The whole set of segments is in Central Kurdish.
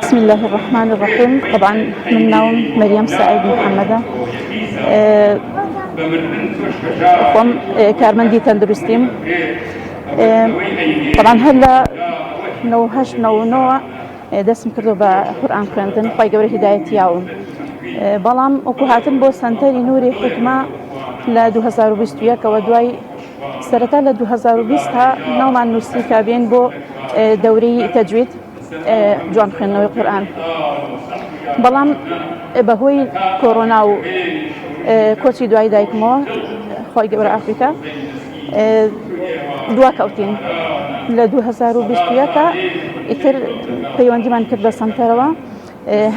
بسم الله الرحمن الرحيم. طبعا من نوم مريم سعيد محمدة خۆم کارمەندی تەندروستیم. طبعا هەلا 98 دەستم کردو بە قورئان خوێندن، خی گەورە هیدایەتیاوم. بەڵام وەکو هاتم بۆ سەنتەری نووری حکمە لە 2021 ەوە دوای سەرەتا لە 2020 تا ناومان نووسی کابێن بۆ دەورەی تەجوید جوان خوێندنەوەی قورئان. بەڵام بەهۆی کۆڕۆنا و کۆچی دوای دایکمەوە خی گەورە ئافریقا دواکەوتین. لە 2021 ئیتر پەیوەندیمان کرد بە سەنتەرەوە،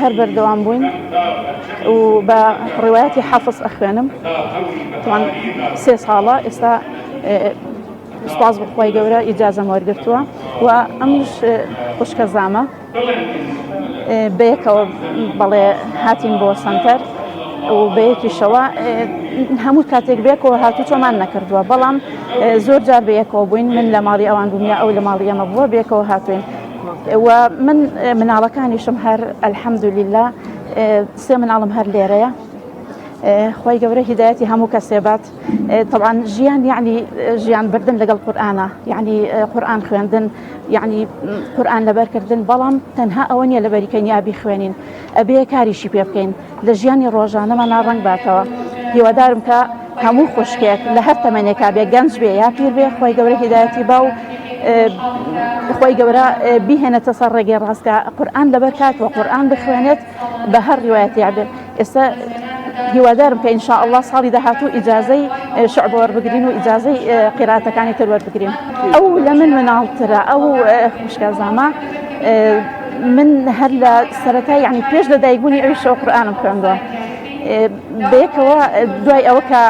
هەر بەردەوام بووین و بە ڕێوایەتی حافظ ئەخوێنم. توان 3 ساڵە ئێستا سوپاس بخوای گەورە ئیجازەم وەرگرتووە و ئەمش خوشکە زامە بەیەکەوە بەڵێ هاتین بۆ سەنتەر و بەیەکیشەوە هەموو کاتێک بێکەوە هاتوو چۆمان نەکردووە، بەڵام زۆر جار بەیەکەوە بووین. من لە ماڵی ئەوان بووم یا ئەو لە ماڵی ئەمە بووە، بێکەوە هاتوین و من مناڵەکانیشم هەر ئەلحەمدولیلا 3 مناڵم هەر لێرەیە. خی گەورە هیدایەتی هەموو کەسێبات. طبعا ژیان یعنی ژیان بردن لەگەڵ قورئانە، یعنی قورئان خوێندن، یعنی قورئان لەبەرکردن، بەڵام تەنها ئەوە نیە لەبەری کەنیابی خوێنین، ئەبێ کاریشی پێ بکەین لە ژیانی ڕۆژانەمانە ڕەنگ باتەوە. هیوادارم کە هەموو خوشکێک لە هەر تەمەنێکا بێ، گەنج بێ یا پیر بێ، خی گەورە هیدایەتی با و خی گەورە بیهێنێتە سەر ڕێگەی ڕاستکە قورئان لەبەر کاتوە قورئان بخوێنێت بە هەر ڕیوایەتی بێت. ئێستا هیوادارم کە ئینشاء الله ساڵی داهاتوو ئیجازەی شعب وەربگرین و ئیجازەی قیراتەکانی تر وەربگرین. ئەو لە من مناڵترە، ئەو خوشکە زامە. من هەر لە سەرەتا یعنی پێش لە دایکبوونی ئەویشەوە قورئانم خوێندووە. بەیەکەوە دوای ئەوە کە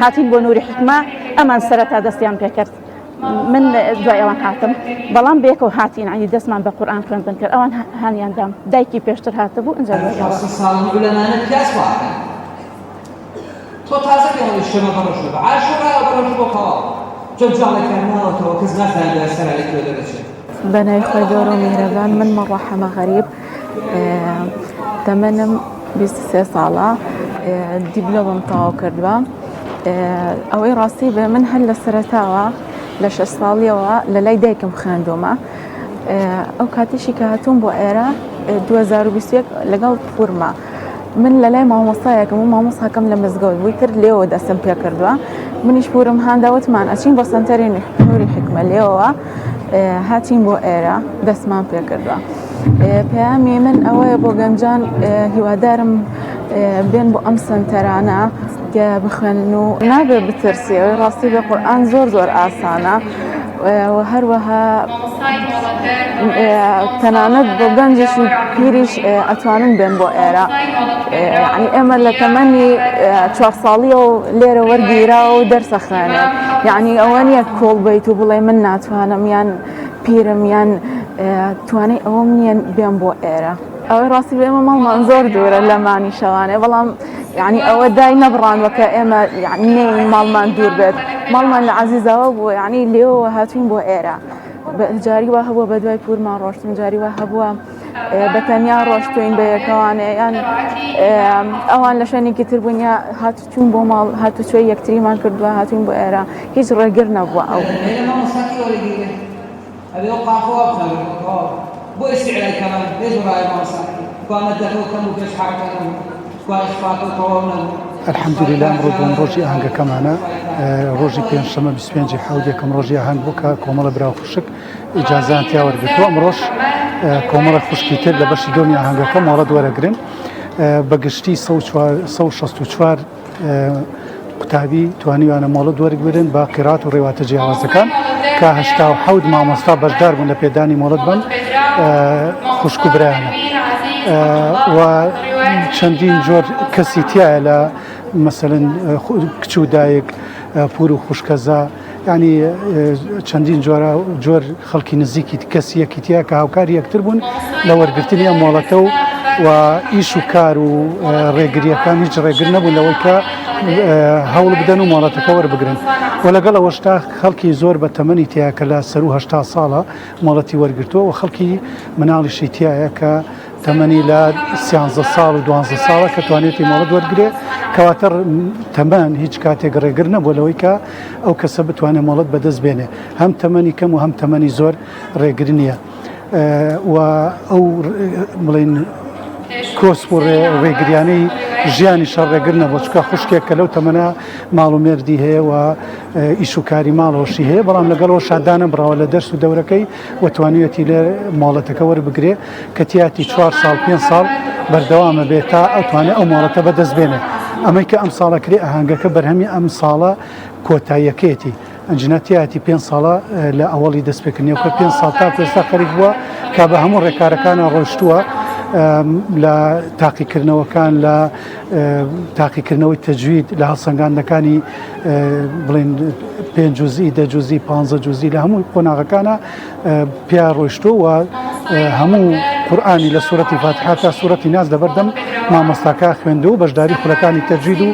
هاتین بۆ نووری حکمە ئەمان سەرەتا دەستیان پێکرد، من دوای ئەوان هاتم، بەڵام بەیەکەوە هاتین ینی دەستمان بە قورئان خوێندن کرد. ئەوان هانیاندام دایکی پێشتر هاتە بوو ئەنجا تۆ تازە پێڵی شتەمە بەڕۆژ بە عاشوڕا بەڕۆژ بۆ قەڵاو جەوجاڵەکانەوەتەوە کەس نازانێت سەرای لەکوێ دەدەچێت. بەناوی خۆی گەورە و میهرەبان. من مەڕە حەمە غەریب، تەمەنم 23 ساڵە، دیپلۆمەم تەواو کردووە. ئەوەی ڕاستی بێ من هەر لە سەرەتاوە لە 6 ساڵیەوە لە لای دایکم خوێندومە. ئەو کاتیشی کە هاتووم بۆ ئێرە 2021 لەگەڵ پورمە من لە لای مامۆستایەکەم و مامۆستاکەم لە مزگەوت بووی کرد، لێەوە دەستم پێ کردووە. منیش پورم هانداوتمان ئەچین بۆ سەنتەری نووری حکمە، لێەوە هاتین بۆ ئێرە دەستمان پێ کردووە. پەیامی من ئەوەیە بۆ گەنجان هیوادارم بێن بۆ ئەم سەنتەرانە کە بخوێنن و نابێ بترسی. ئەوەی ڕاستی بێ قورئان زۆر ئاسانە و هەروەها تەنانەت بۆ گەنجێکی پیریش ئەتوانن بێن بۆ ئێرە. یعنی ئێمە لە تەمەنی 4 ساڵیە و لێرە وەرگیرا و دەرسە خوێنێن، یعنی ئەوە نیە کۆڵ بیت و بڵێ من ناتوانم یان پیرم یان توانای ئەوەم نییە بێن بۆ ئێرە. ئەوەی ڕاستی بێ ئێمە ماڵمان زۆر دوورە لەمانی شەوانێ، بەڵام یعنی ئەوە دای نەبڕانوە کە ئێمە یعنی ماڵمان دوور بێت. ماڵمان لە عەزیزاوە بووە، یعنی لێەوە هاتوین بۆ ئێرە. جاری وا هەبووە بە دوای پورمان ڕۆشتن، جاری وا هەبووە بەتەنیا ڕۆشتوین بەیەکەوانێ، یان ئەوان لە شوێنێکی تر بوون یا هاتوچوون بۆ ماڵ هاتوچۆی یەکتریمان کردووە هاتوین بۆ ئێرە، هیچ ڕێگر نەبووە. ئەو بۆ ئیسیعلای کەمان لێ ڕای ماسا کوانە دەرەوە کەم و پێش حرەکەم کوانش فاتەوە تەواو نەبوو. الحەمدولیلا ئەمڕۆ بۆم ڕۆژی ئاهەنگەکەمانە، ڕۆژی پێنجشەمە 25 حەوتێکم ڕۆژی ئاهەنگ بوو کە کۆمەڵە براو خوشک ئیجازان تیا وەرگرتووە. ئەمڕۆژ کۆمەڵە خوشکی تر لە بەشی دۆمی ئاهەنگەکە مۆڵەت وەرەگرن. بەگشتی 164 قوتابی توانیوانە مۆڵەت وەرگرن بە قیرات و ڕێواتە جیاوازەکان کە 87 مامۆستا بەشدار بوون لە پێدانی مۆڵەت بن خوشک و برایانە و چەندین جۆر کەسی تایە لە مەسەلەن کچ و دایک، پور و خوشکەزا، ینی چەندین جۆر خەڵکی نزیکی کەسی یەکیتیا کە هاوکاری یەکتر بوون لە وەرگرتنی ئەم مۆڵەتە و ئیش و کار و ڕێگریەکان هیچ ڕێگر نەبوون لەوەی کە هەوڵ بدەن و مۆڵەتەکە وەربگرن. و لەگەڵەوە شتا خەڵکی زۆر بە تەمەنی تایە کە لە سەر و هەشتا ساڵە مۆڵەتی وەرگرتووە و خەڵکی مناڵیشی تایە کە تەمەنی لە 13 ساڵ و 12 ساڵە کە توانێتی مۆڵەت وەرگێ کەواتە تەمەن هیچ کاتێک ڕێگر نەبوو لەوەی کە ئەو کەسە بتوانێت مۆڵەت بەدەست بێنێ هەم تەمەنی کەم و هەم تەمەنی زۆر ڕێگر نییە و ئەو بڵین کۆسپ و ڕێگریانەی ژیانی شەڕێگر نەبوو چکە خوشکێک کە لەو تەمەنە ماڵ و مێردی هەیە و ئیش و کاری ماڵەوەشی هەیە بەڵام لەگەڵەوە شادانە بڕاوە لە دەرس و دەورەکەی و توانیەتی لێ مۆڵەتەکە وەربگرێ کە تیاتی 4 ساڵ 5 ساڵ بەردەوامە بێت تا ئەوتوانێت ئەو مۆڵەتە بەدەست بێنێ ئەمەی کە ئەم ساڵە کرێ ئاهەنگەکە بەرهەمی ئەم ساڵە کۆتاییەکەیەتی ئەنجنەتیاتی 5 ساڵە لە ئەوەڵی دەستپێکردنیەوە کە 5 ساڵ تا کوێستا خەریک بووە کە بە هەموو ڕێکارەکانە ڕۆشتووە لە تاقیکردنەوەکان لە تاقیکردنەوەی تەجوید لە هەڵسەنگاندنەکانی بڵێن 5 جوزئی 10 جوزئی 15 جوزئی لە هەموو قۆناغەکانە پیا ڕۆیشتووە و هەموو قورئانی لە سوورەتی فاتحە تا سوورەتی ناس لەبەردەم مامۆستاکە خوێندووە و بەشداری خولەکانی تەجوید و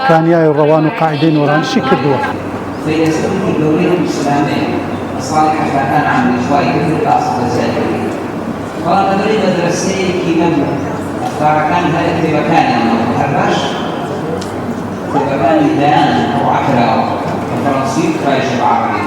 کانیای ڕەوان و قاعدەی نۆرانیشی کردووە. فيستمر الدولة الإسلامية صالحة كان عن الإخوان في الأصل الزاهري. فأنا أريد مدرسة كي أفكار كان هذا في مكان هرباش في مكان ديان أو عكرة أو فرنسي كايش العربي